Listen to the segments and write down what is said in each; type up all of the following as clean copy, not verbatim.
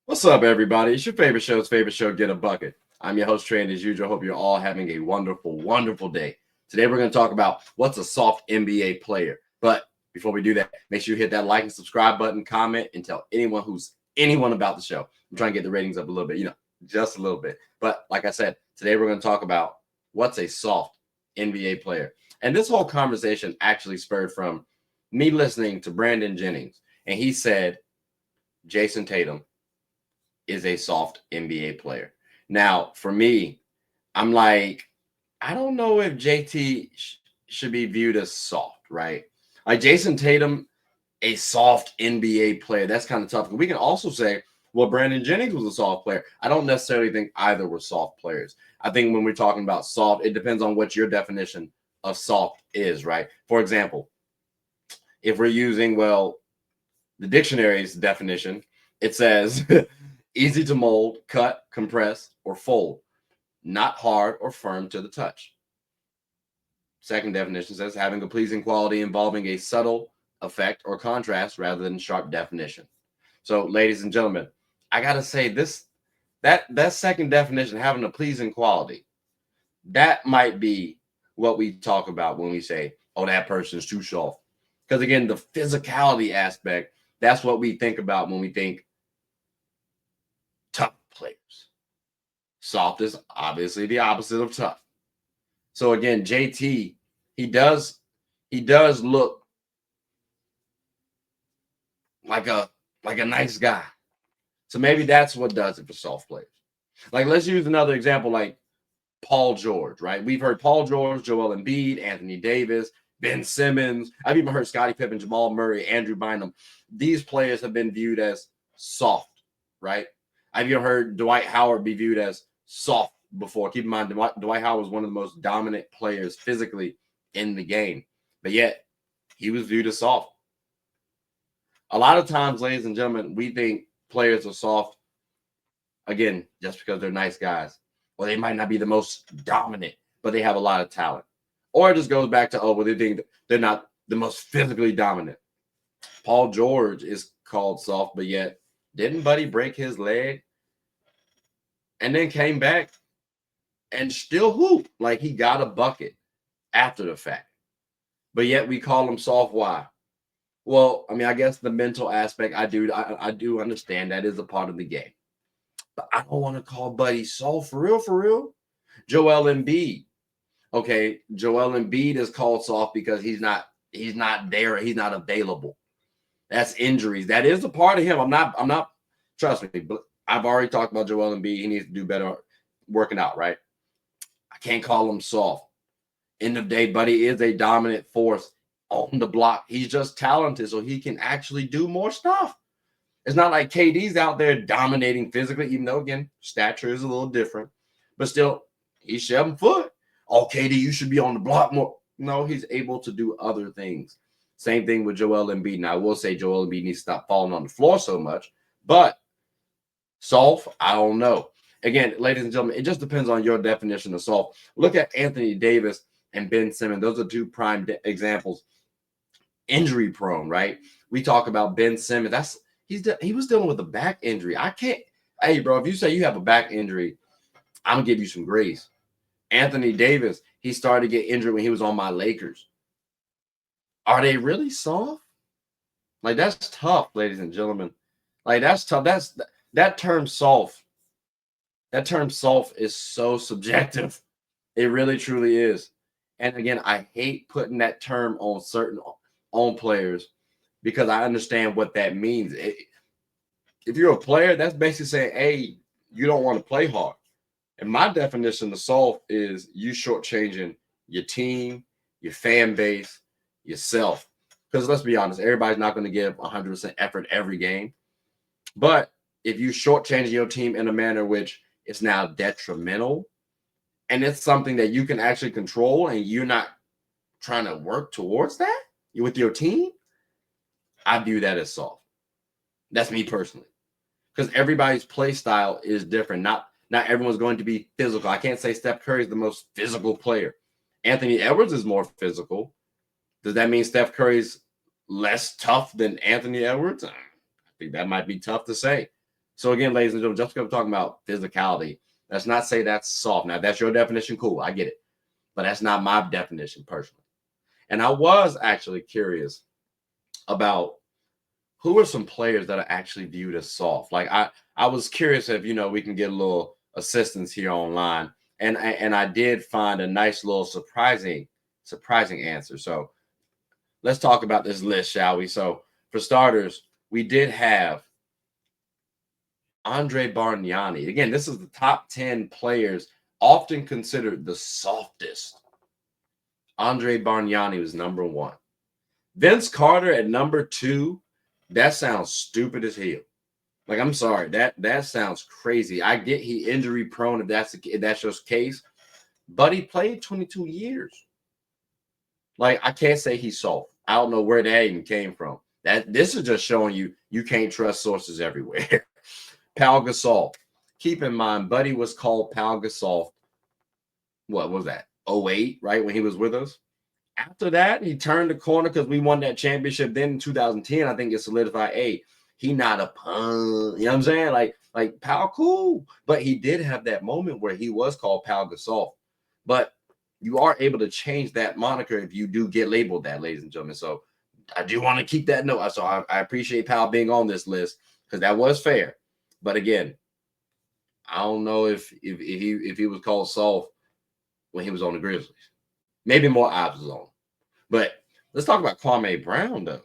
What's up, everybody? It's your favorite show, Get a Bucket. I'm your host, Trey, and as usual, hope you're all having a wonderful, wonderful day. Today, we're going to talk about what's a soft NBA player. But before we do that, make sure you hit that like and subscribe button, comment, and tell anyone about the show. I'm trying to get the ratings up a little bit, just a little bit. But like I said, today we're going to talk about what's a soft NBA player. And this whole conversation actually spurred from me listening to Brandon Jennings, and he said Jason Tatum is a soft NBA player. Now, for me, I'm like, I don't know if JT should be viewed as soft, right? Like Jason Tatum, a soft NBA player. That's kind of tough. We can also say, well, Brandon Jennings was a soft player. I don't necessarily think either were soft players. I think when we're talking about soft, it depends on what your definition of soft is, right? For example, if we're using, the dictionary's definition, it says easy to mold, cut, compress, or fold, not hard or firm to the touch. Second definition says having a pleasing quality involving a subtle effect or contrast rather than sharp definition. So, ladies and gentlemen, I gotta say that second definition, having a pleasing quality, that might be what we talk about when we say, "Oh, that person's too soft." Because again, the physicality aspect, that's what we think about when we think tough players. Soft is obviously the opposite of tough. So again, JT, he does he does look like a nice guy. So maybe that's what does it for soft players. Like let's use another example, like Paul George, right? We've heard Paul George, Joel Embiid, Anthony Davis, Ben Simmons. I've even heard Scottie Pippen, Jamal Murray, Andrew Bynum. These players have been viewed as soft, right? I've even heard Dwight Howard be viewed as soft before. Keep in mind, Dwight Howard was one of the most dominant players physically in the game, but yet he was viewed as soft. A lot of times, ladies and gentlemen, we think players are soft again just because they're nice guys, or they might not be the most dominant, but they have a lot of talent. Or it just goes back to, oh, well, they think they're not the most physically dominant. Paul George is called soft, but yet didn't Buddy break his leg and then came back and still hoop like he got a bucket after the fact? But yet we call him soft. Why? Well, I mean, I guess the mental aspect, I do understand that is a part of the game. But I don't want to call Buddy soft for real, for real. Joel Embiid. Okay, Joel Embiid is called soft because he's not there, he's not available. That's injuries. That is a part of him. I'm not trust me, but I've already talked about Joel Embiid. He needs to do better working out, right? I can't call him soft. End of the day, Buddy is a dominant force on the block. He's just talented, so he can actually do more stuff. It's not like KD's out there dominating physically, even though again, stature is a little different, but still, he's 7 foot. Oh, KD, you should be on the block more. No, he's able to do other things. Same thing with Joel Embiid. Now, I will say Joel Embiid needs to stop falling on the floor so much, but soft, I don't know. Again, ladies and gentlemen, it just depends on your definition of soft. Look at Anthony Davis and Ben Simmons. Those are two prime examples. Injury prone, right? We talk about Ben Simmons. He was dealing with a back injury. I can't. Hey, bro, if you say you have a back injury, I'm gonna give you some grace. Anthony Davis, he started to get injured when he was on my Lakers. Are they really soft? Like that's tough, ladies and gentlemen. Like that's tough. That term soft. That term soft is so subjective. It really truly is. And again, I hate putting that term on certain on players because I understand what that means. If you're a player, that's basically saying, hey, you don't want to play hard. And my definition of soft is you shortchanging your team, your fan base, yourself. Because let's be honest, everybody's not going to give 100% effort every game. But if you shortchange your team in a manner which is now detrimental, and it's something that you can actually control, and you're not trying to work towards that with your team, I view that as soft. That's me personally. Because everybody's play style is different. Not everyone's going to be physical. I can't say Steph Curry is the most physical player. Anthony Edwards is more physical. Does that mean Steph Curry's less tough than Anthony Edwards? I think that might be tough to say. So again, ladies and gentlemen, just because we're talking about physicality, let's not say that's soft. Now, that's your definition. Cool. I get it. But that's not my definition personally. And I was actually curious about who are some players that are actually viewed as soft. Like I was curious if we can get a little assistance here online, and I did find a nice little surprising answer. So let's talk about this list, shall we? So for starters, we did have Andre Bargnani. Again, this is the top 10 players often considered the softest. Andre Bargnani was number 1. Vince Carter at number 2. That sounds stupid as hell. Like, I'm sorry, that sounds crazy. I get he injury prone if that's your case, but he played 22 years. Like, I can't say he's soft. I don't know where that even came from. This is just showing you can't trust sources everywhere. Pau Gasol. Keep in mind, Buddy was called Pau Gasol. What was that? 08, right? When he was with us. After that, he turned the corner because we won that championship. Then in 2010, I think it solidified, hey, he not a pun. You know what I'm saying? Like Pau, cool. But he did have that moment where he was called Pau Gasol. But you are able to change that moniker if you do get labeled that, ladies and gentlemen. So I do want to keep that note. So I appreciate Pau being on this list because that was fair. But again, I don't know if he was called soft when he was on the Grizzlies. Maybe more eyes was on. But let's talk about Kwame Brown, though.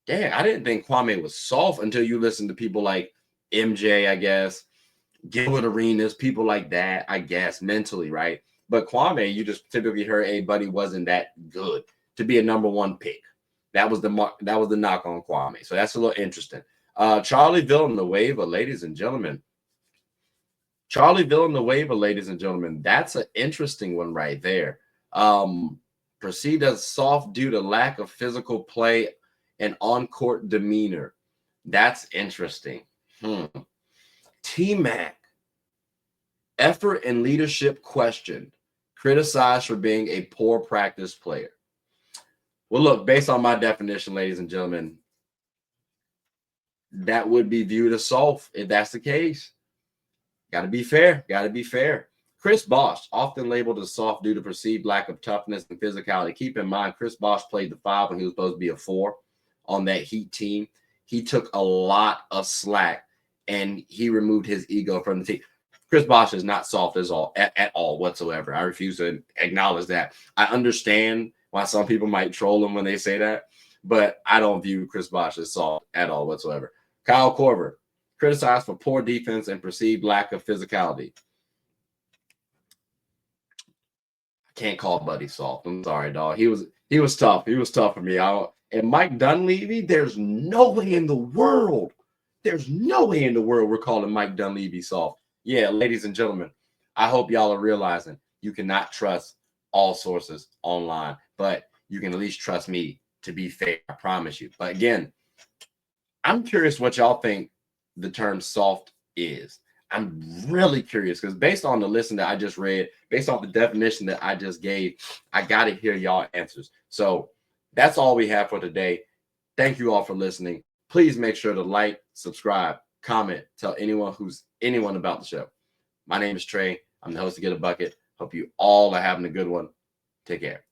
Dang, I didn't think Kwame was soft until you listen to people like MJ, I guess, Gilbert Arenas, people like that, I guess, mentally, right? But Kwame, you just typically heard, hey, buddy wasn't that good to be a number 1 pick. That was the knock on Kwame. So that's a little interesting. Charlie Villanueva, ladies and gentlemen. That's an interesting one right there. Perceived as soft due to lack of physical play and on-court demeanor. That's interesting. T-Mac. Effort and leadership questioned. Criticized for being a poor practice player. Well, look, based on my definition, ladies and gentlemen, that would be viewed as soft if that's the case. Got to be fair. Chris Bosh, often labeled as soft due to perceived lack of toughness and physicality. Keep in mind, Chris Bosh played the 5 when he was supposed to be a 4 on that Heat team. He took a lot of slack, and he removed his ego from the team. Chris Bosh is not soft at all whatsoever. I refuse to acknowledge that. I understand why some people might troll him when they say that, but I don't view Chris Bosh as soft at all whatsoever. Kyle Korver, criticized for poor defense and perceived lack of physicality. I can't call Buddy soft. I'm sorry, dog. He was tough. He was tough for me. And Mike Dunleavy, there's no way in the world we're calling Mike Dunleavy soft. Yeah, ladies and gentlemen, I hope y'all are realizing you cannot trust all sources online, but you can at least trust me to be fair. I promise you. But again, I'm curious what y'all think the term soft is. I'm really curious because based on the listen that I just read, based on the definition that I just gave, I got to hear y'all answers. So that's all we have for today. Thank you all for listening. Please make sure to like, subscribe, comment, tell anyone about the show. My name is Trey. I'm the host of Get a Bucket. Hope you all are having a good one. Take care.